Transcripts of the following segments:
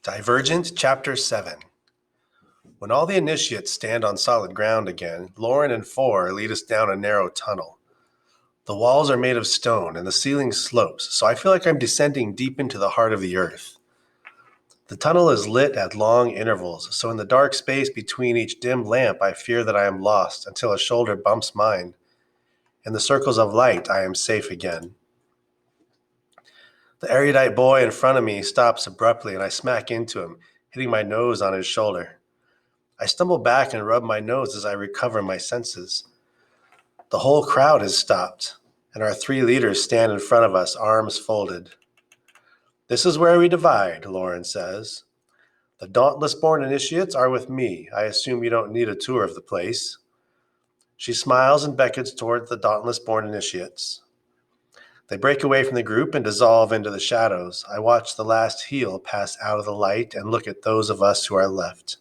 Divergent, Chapter 7. When all the initiates stand on solid ground again, Lauren and Four lead us down a narrow tunnel. The walls are made of stone and the ceiling slopes, so I feel like I'm descending deep into the heart of the earth. The tunnel is lit at long intervals, so in the dark space between each dim lamp I fear that I am lost until a shoulder bumps mine. In the circles of light I am safe again. The erudite boy in front of me stops abruptly and I smack into him, hitting my nose on his shoulder. I stumble back and rub my nose as I recover my senses. The whole crowd has stopped, and our three leaders stand in front of us, arms folded. "This is where we divide," Lauren says. "The Dauntless-born initiates are with me. I assume you don't need a tour of the place." She smiles and beckons toward the Dauntless-born initiates. They break away from the group and dissolve into the shadows. I watch the last heel pass out of the light and look at those of us who are left.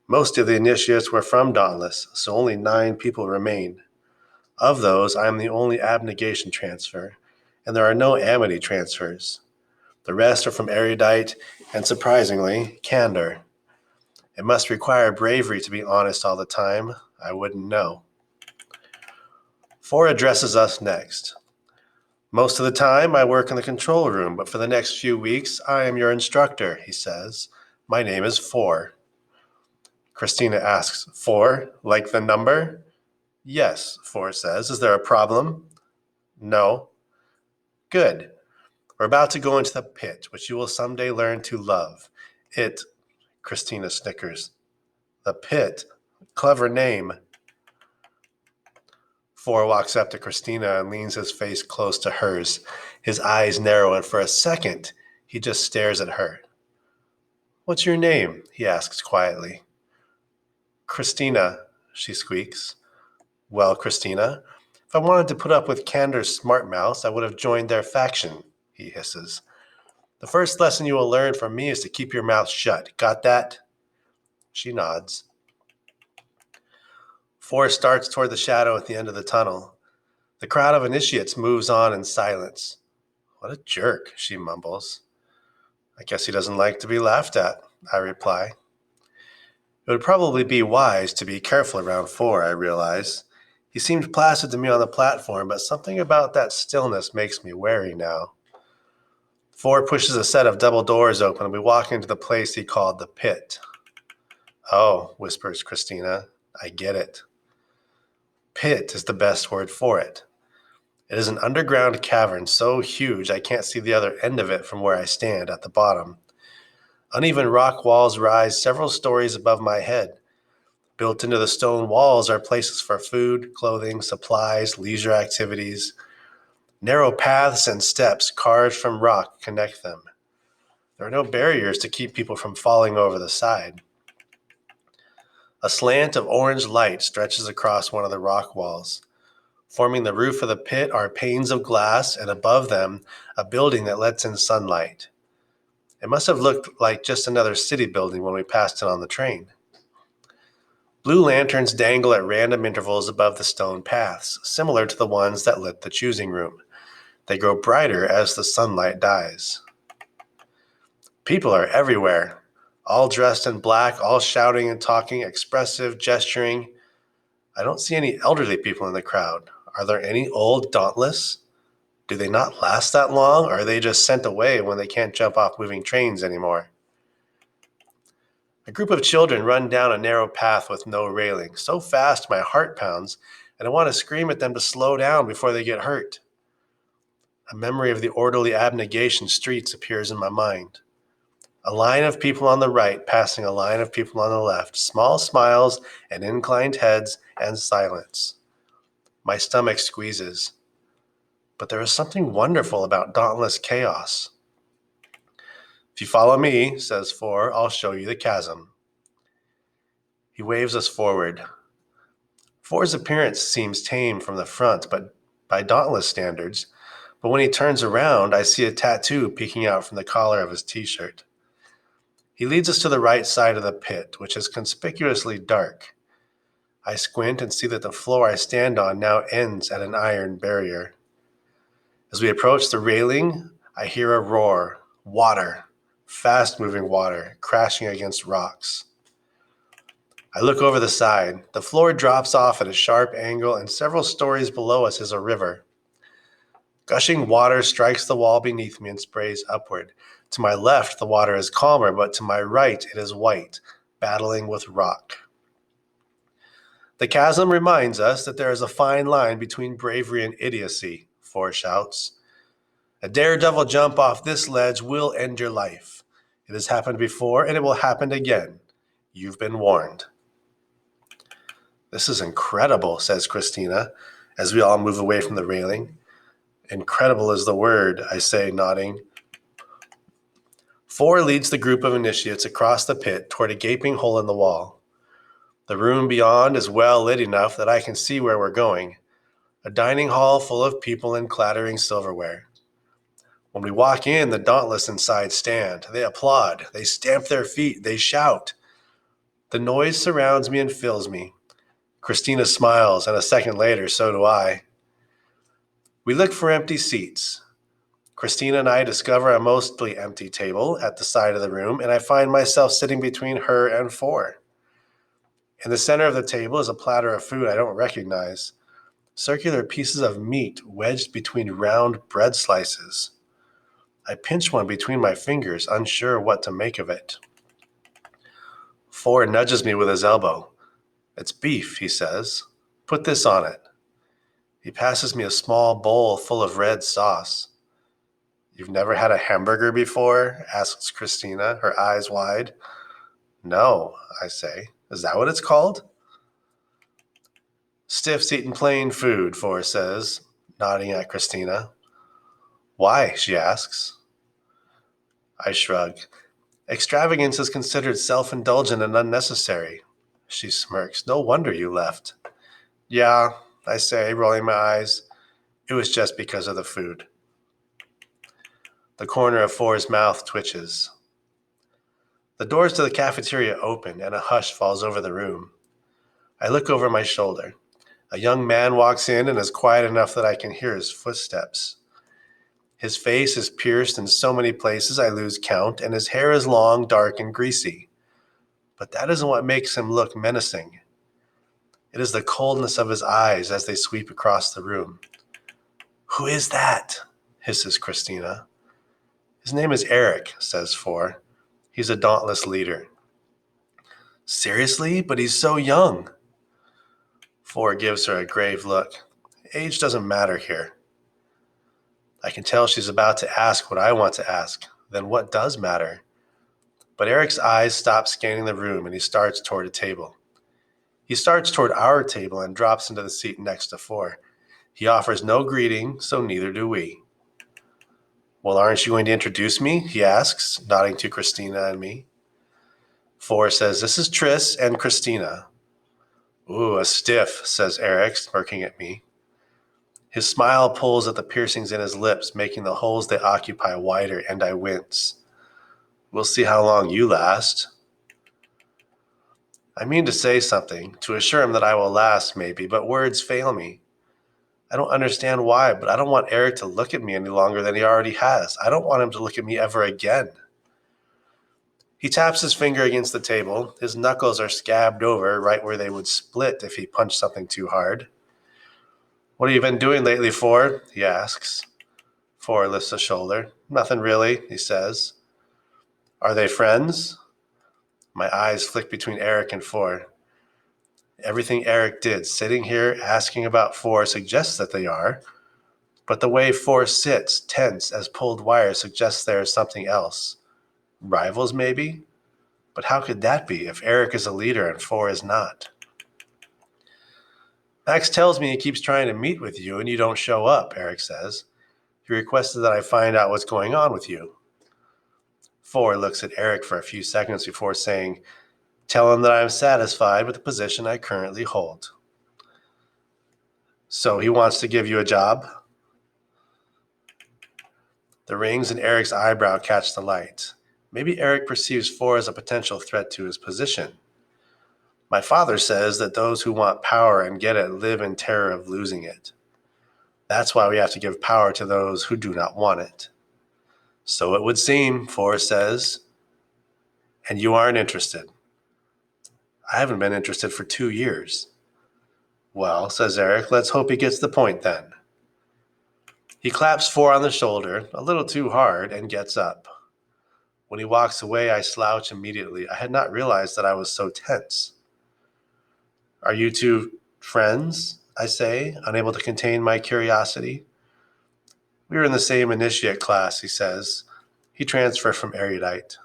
Most of the initiates were from Dauntless, so only 9 people remain. Of those, I am the only abnegation transfer, and there are no amity transfers. The rest are from erudite and, surprisingly, candor. It must require bravery to be honest all the time. I wouldn't know. Four addresses us next. "Most of the time, I work in the control room, but for the next few weeks, I am your instructor," he says. "My name is Four." Christina asks, "Four, like the number?" "Yes," Four says. "Is there a problem?" "No." "Good. We're about to go into the pit, which you will someday learn to love. Christina snickers. "The pit? Clever name." Four walks up to Christina and leans his face close to hers. His eyes narrow, and for a second, he just stares at her. "What's your name?" he asks quietly. "Christina," she squeaks. "Well, Christina, if I wanted to put up with Candor's smart mouths, I would have joined their faction," he hisses. "The first lesson you will learn from me is to keep your mouth shut. Got that?" She nods. Four starts toward the shadow at the end of the tunnel. The crowd of initiates moves on in silence. "What a jerk," she mumbles. "I guess he doesn't like to be laughed at," I reply. It would probably be wise to be careful around Four, I realize. He seemed placid to me on the platform, but something about that stillness makes me wary now. Four pushes a set of double doors open and we walk into the place he called the pit. "Oh," whispers Christina, "I get it." Pit is the best word for it. It is an underground cavern so huge I can't see the other end of it from where I stand at the bottom. Uneven rock walls rise several stories above my head. Built into the stone walls are places for food, clothing, supplies, leisure activities. Narrow paths and steps carved from rock connect them. There are no barriers to keep people from falling over the side. A slant of orange light stretches across one of the rock walls. Forming the roof of the pit are panes of glass, and above them, a building that lets in sunlight. It must have looked like just another city building when we passed it on the train. Blue lanterns dangle at random intervals above the stone paths, similar to the ones that lit the choosing room. They grow brighter as the sunlight dies. People are everywhere, all dressed in black, all shouting and talking, expressive, gesturing. I don't see any elderly people in the crowd. Are there any old Dauntless? Do they not last that long, or are they just sent away when they can't jump off moving trains anymore? A group of children run down a narrow path with no railing, so fast my heart pounds, and I want to scream at them to slow down before they get hurt. A memory of the orderly abnegation streets appears in my mind. A line of people on the right passing a line of people on the left, small smiles and inclined heads and silence. My stomach squeezes. But there is something wonderful about dauntless chaos. "If you follow me," says Four, "I'll show you the chasm." He waves us forward. Four's appearance seems tame from the front, but by dauntless standards. But when he turns around, I see a tattoo peeking out from the collar of his t-shirt. He leads us to the right side of the pit, which is conspicuously dark. I squint and see that the floor I stand on now ends at an iron barrier. As we approach the railing, I hear a roar. Water. fast-moving water crashing against rocks. I look over the side. The floor drops off at a sharp angle, and several stories below us is a river. Gushing water strikes the wall beneath me and sprays upward. To my left, the water is calmer, but to my right, it is white, battling with rock. The chasm reminds us that there is a fine line between bravery and idiocy, Four shouts. A daredevil jump off this ledge will end your life. It has happened before, and it will happen again. You've been warned. This is incredible, says Christina, as we all move away from the railing. Incredible is the word, I say, nodding. Four leads the group of initiates across the pit toward a gaping hole in the wall. The room beyond is well lit enough that I can see where we're going. A dining hall full of people and clattering silverware. When we walk in, the Dauntless inside stand. They applaud. They stamp their feet. They shout. The noise surrounds me and fills me. Christina smiles, and a second later, so do I. We look for empty seats. Christina and I discover a mostly empty table at the side of the room, and I find myself sitting between her and Four. In the center of the table is a platter of food I don't recognize. Circular pieces of meat wedged between round bread slices. I pinch one between my fingers, unsure what to make of it. Four nudges me with his elbow. It's beef, he says. Put this on it. He passes me a small bowl full of red sauce. You've never had a hamburger before? Asks Christina, her eyes wide. No, I say. Is that what it's called? Stiff's eaten plain food, Four says, nodding at Christina. Why? She asks. I shrug. Extravagance is considered self-indulgent and unnecessary. She smirks. No wonder you left. Yeah, I say, rolling my eyes. It was just because of the food. The corner of Four's mouth twitches. The doors to the cafeteria open and a hush falls over the room. I look over my shoulder. A young man walks in and is quiet enough that I can hear his footsteps. His face is pierced in so many places I lose count, and his hair is long, dark, and greasy. But that isn't what makes him look menacing. It is the coldness of his eyes as they sweep across the room. Who is that? Hisses Christina. His name is Eric, says Four. He's a Dauntless leader. Seriously? But he's so young. Four gives her a grave look. Age doesn't matter here. I can tell she's about to ask what I want to ask. Then what does matter? But Eric's eyes stop scanning the room and he starts toward a table. He starts toward our table and drops into the seat next to Four. He offers no greeting, so neither do we. Well, aren't you going to introduce me? He asks, nodding to Christina and me. Four says, this is Triss and Christina. Ooh, a stiff, says Eric, smirking at me. His smile pulls at the piercings in his lips, making the holes they occupy wider, and I wince. We'll see how long you last. I mean to say something, to assure him that I will last, maybe, but words fail me. I don't understand why, but I don't want Eric to look at me any longer than he already has. I don't want him to look at me ever again. He taps his finger against the table. His knuckles are scabbed over right where they would split if he punched something too hard. What have you been doing lately, Four? He asks. Four lifts a shoulder. Nothing really, he says. Are they friends? My eyes flick between Eric and Four. Everything Eric did, sitting here asking about Four, suggests that they are. But the way Four sits, tense as pulled wire, suggests there is something else. Rivals, maybe? But how could that be if Eric is a leader and Four is not? Max tells me he keeps trying to meet with you and you don't show up, Eric says. He requested that I find out what's going on with you. Four looks at Eric for a few seconds before saying, tell him that I am satisfied with the position I currently hold. So he wants to give you a job? The rings in Eric's eyebrow catch the light. Maybe Eric perceives Four as a potential threat to his position. My father says that those who want power and get it live in terror of losing it. That's why we have to give power to those who do not want it. So it would seem, 4 says. And you aren't interested. I haven't been interested for 2 years. Well, says Eric, let's hope he gets the point then. He claps 4 on the shoulder, a little too hard, and gets up. When he walks away, I slouch immediately. I had not realized that I was so tense. Are you two friends? I say, unable to contain my curiosity. We were in the same initiate class, he says. He transferred from erudite.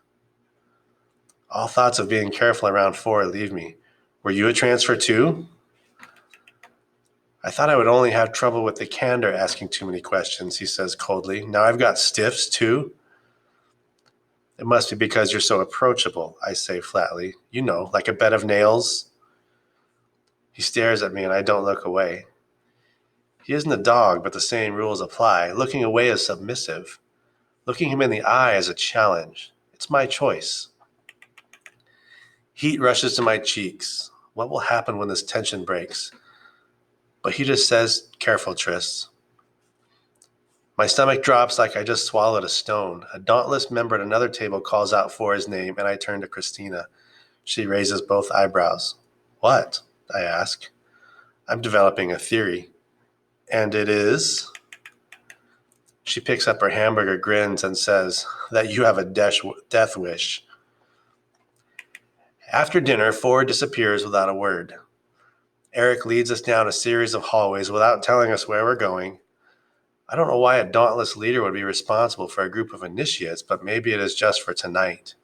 All thoughts of being careful around 4 leave me. Were you a transfer too? I thought I would only have trouble with the candor asking too many questions, he says coldly. Now I've got stiffs too. It must be because you're so approachable, I say flatly. You know, like a bed of nails. He stares at me and I don't look away. He isn't a dog, but the same rules apply. Looking away is submissive. Looking him in the eye is a challenge. It's my choice. Heat rushes to my cheeks. What will happen when this tension breaks? But he just says, careful, Tris. My stomach drops like I just swallowed a stone. A Dauntless member at another table calls out for his name, and I turn to Christina. She raises both eyebrows. What? I ask. I'm developing a theory. And it is? She picks up her hamburger, grins, and says that you have a death wish. After dinner, Ford disappears without a word. Eric leads us down a series of hallways without telling us where we're going. I don't know why a Dauntless leader would be responsible for a group of initiates, but maybe it is just for tonight.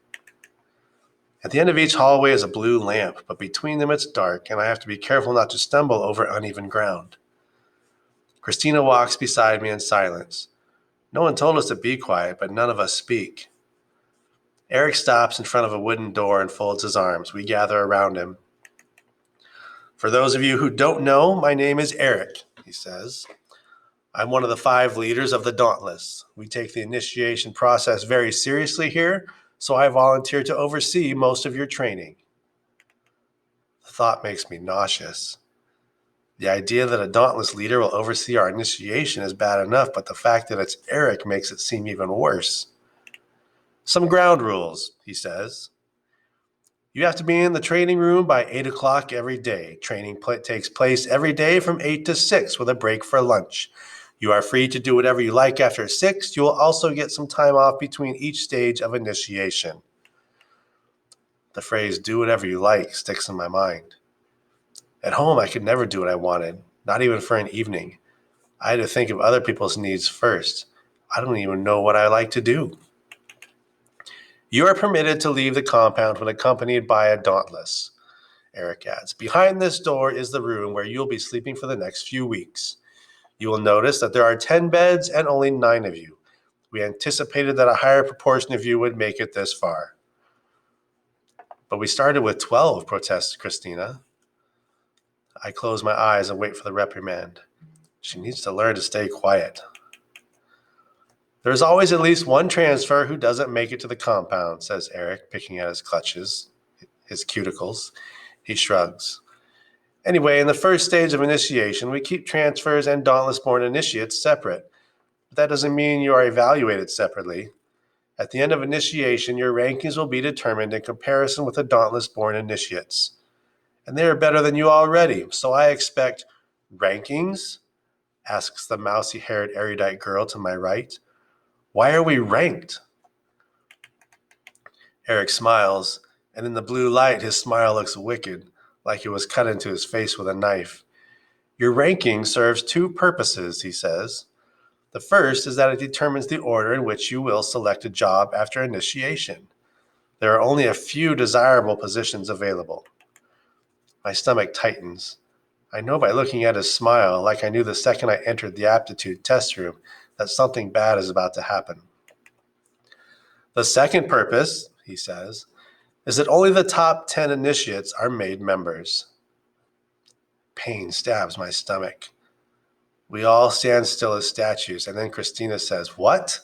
At the end of each hallway is a blue lamp, but between them it's dark, and I have to be careful not to stumble over uneven ground. Christina walks beside me in silence. No one told us to be quiet, but none of us speak. Eric stops in front of a wooden door and folds his arms. We gather around him. For those of you who don't know, my name is Eric, he says. I'm one of the 5 leaders of the Dauntless. We take the initiation process very seriously here, so I volunteered to oversee most of your training. The thought makes me nauseous. The idea that a Dauntless leader will oversee our initiation is bad enough, but the fact that it's Eric makes it seem even worse. Some ground rules, he says. You have to be in the training room by 8 o'clock every day. Training takes place every day from 8 to 6 with a break for lunch. You are free to do whatever you like after 6. You will also get some time off between each stage of initiation. The phrase, do whatever you like, sticks in my mind. At home, I could never do what I wanted, not even for an evening. I had to think of other people's needs first. I don't even know what I like to do. You are permitted to leave the compound when accompanied by a Dauntless, Eric adds. Behind this door is the room where you'll be sleeping for the next few weeks. You will notice that there are 10 beds and only 9 of you. We anticipated that a higher proportion of you would make it this far. But we started with 12, protests Christina. I close my eyes and wait for the reprimand. She needs to learn to stay quiet. There's always at least one transfer who doesn't make it to the compound, says Eric, picking at his clutches, his cuticles. He shrugs. Anyway, in the first stage of initiation, we keep transfers and Dauntless-born initiates separate. But that doesn't mean you are evaluated separately. At the end of initiation, your rankings will be determined in comparison with the Dauntless-born initiates. And they are better than you already, so I expect rankings? Asks the mousy-haired erudite girl to my right. Why are we ranked? Eric smiles, and in the blue light, his smile looks wicked, like it was cut into his face with a knife. Your ranking serves 2 purposes, he says. The first is that it determines the order in which you will select a job after initiation. There are only a few desirable positions available. My stomach tightens. I know by looking at his smile, like I knew the second I entered the aptitude test room, that something bad is about to happen. The second purpose, he says, is that only the top 10 initiates are made members. Pain stabs my stomach. We all stand still as statues, and then Christina says, What?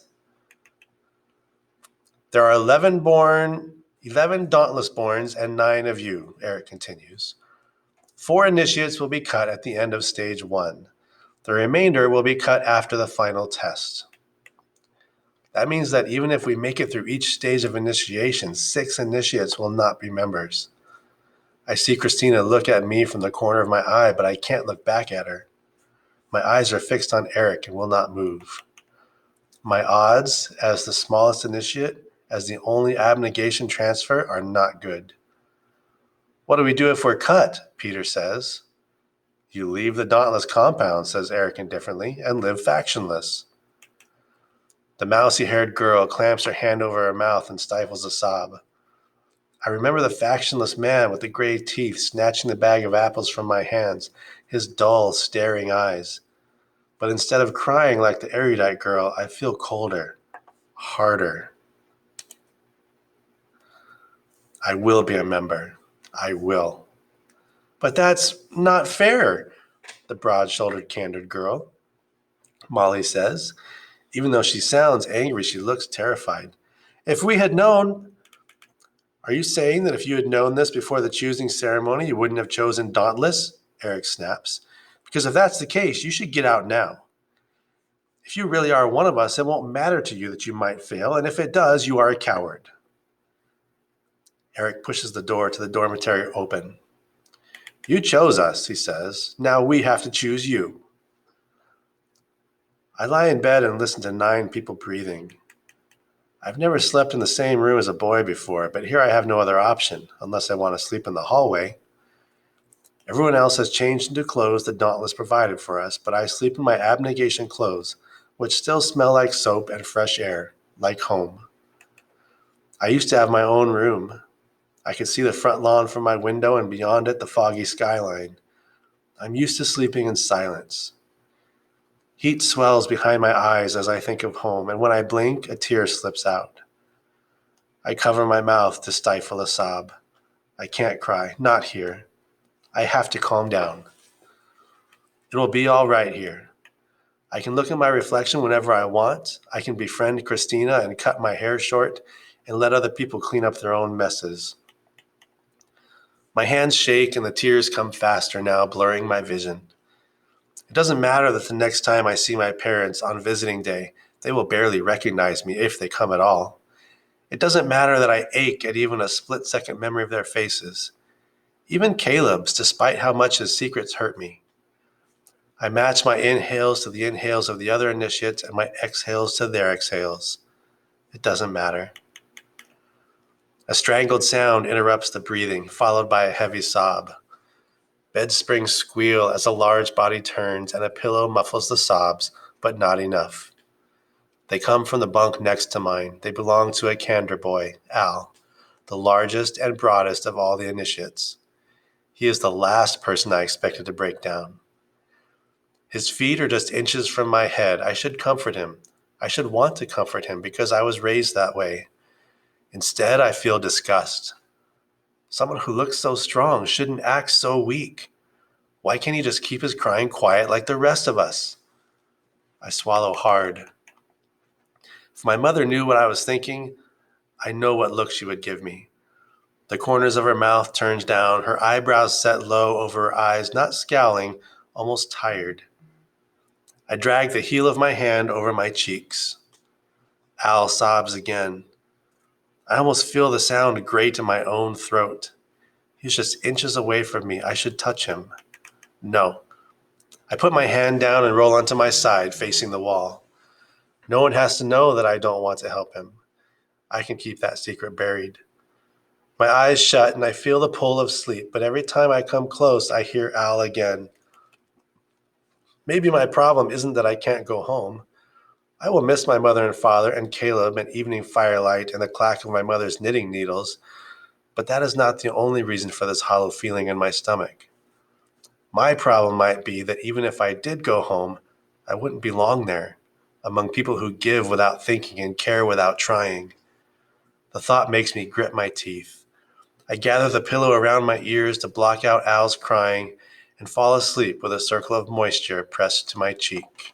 There are 11 Dauntless-borns and 9 of you, Eric continues. 4 initiates will be cut at the end of stage 1. The remainder will be cut after the final test. That means that even if we make it through each stage of initiation, 6 initiates will not be members. I see Christina look at me from the corner of my eye, but I can't look back at her. My eyes are fixed on Eric and will not move. My odds as the smallest initiate, as the only abnegation transfer, are not good. What do we do if we're cut? Peter says. You leave the Dauntless compound, says Eric indifferently, and live factionless. The mousy-haired girl clamps her hand over her mouth and stifles a sob. I remember the factionless man with the gray teeth snatching the bag of apples from my hands, his dull, staring eyes. But instead of crying like the erudite girl, I feel colder, harder. I will be a member. I will. But that's not fair, the broad-shouldered, candid girl. Molly says. Even though she sounds angry, she looks terrified. If we had known... Are you saying that if you had known this before the choosing ceremony, you wouldn't have chosen Dauntless? Eric snaps. Because if that's the case, you should get out now. If you really are one of us, it won't matter to you that you might fail, and if it does, you are a coward. Eric pushes the door to the dormitory open. You chose us, he says. Now we have to choose you. I lie in bed and listen to 9 people breathing. I've never slept in the same room as a boy before, but here I have no other option, unless I want to sleep in the hallway. Everyone else has changed into clothes the Dauntless provided for us, but I sleep in my abnegation clothes, which still smell like soap and fresh air, like home. I used to have my own room. I could see the front lawn from my window and beyond it the foggy skyline. I'm used to sleeping in silence. Heat swells behind my eyes as I think of home, and when I blink, a tear slips out. I cover my mouth to stifle a sob. I can't cry, not here. I have to calm down. It will be all right here. I can look at my reflection whenever I want. I can befriend Christina and cut my hair short and let other people clean up their own messes. My hands shake and the tears come faster now, blurring my vision. It doesn't matter that the next time I see my parents on visiting day, they will barely recognize me if they come at all. It doesn't matter that I ache at even a split-second memory of their faces. Even Caleb's, despite how much his secrets hurt me. I match my inhales to the inhales of the other initiates and my exhales to their exhales. It doesn't matter. A strangled sound interrupts the breathing, followed by a heavy sob. Bed springs squeal as a large body turns and a pillow muffles the sobs, but not enough. They come from the bunk next to mine. They belong to a Candor boy, Al, the largest and broadest of all the initiates. He is the last person I expected to break down. His feet are just inches from my head. I should comfort him. I should want to comfort him because I was raised that way. Instead, I feel disgust. Someone who looks so strong shouldn't act so weak. Why can't he just keep his crying quiet like the rest of us? I swallow hard. If my mother knew what I was thinking, I know what look she would give me. The corners of her mouth turned down, her eyebrows set low over her eyes, not scowling, almost tired. I drag the heel of my hand over my cheeks. Al sobs again. I almost feel the sound grate in my own throat. He's just inches away from me. I should touch him. No. I put my hand down and roll onto my side, facing the wall. No one has to know that I don't want to help him. I can keep that secret buried. My eyes shut and I feel the pull of sleep, but every time I come close, I hear Al again. Maybe my problem isn't that I can't go home. I will miss my mother and father and Caleb and evening firelight and the clack of my mother's knitting needles, but that is not the only reason for this hollow feeling in my stomach. My problem might be that even if I did go home, I wouldn't belong there, among people who give without thinking and care without trying. The thought makes me grit my teeth. I gather the pillow around my ears to block out Al's crying and fall asleep with a circle of moisture pressed to my cheek.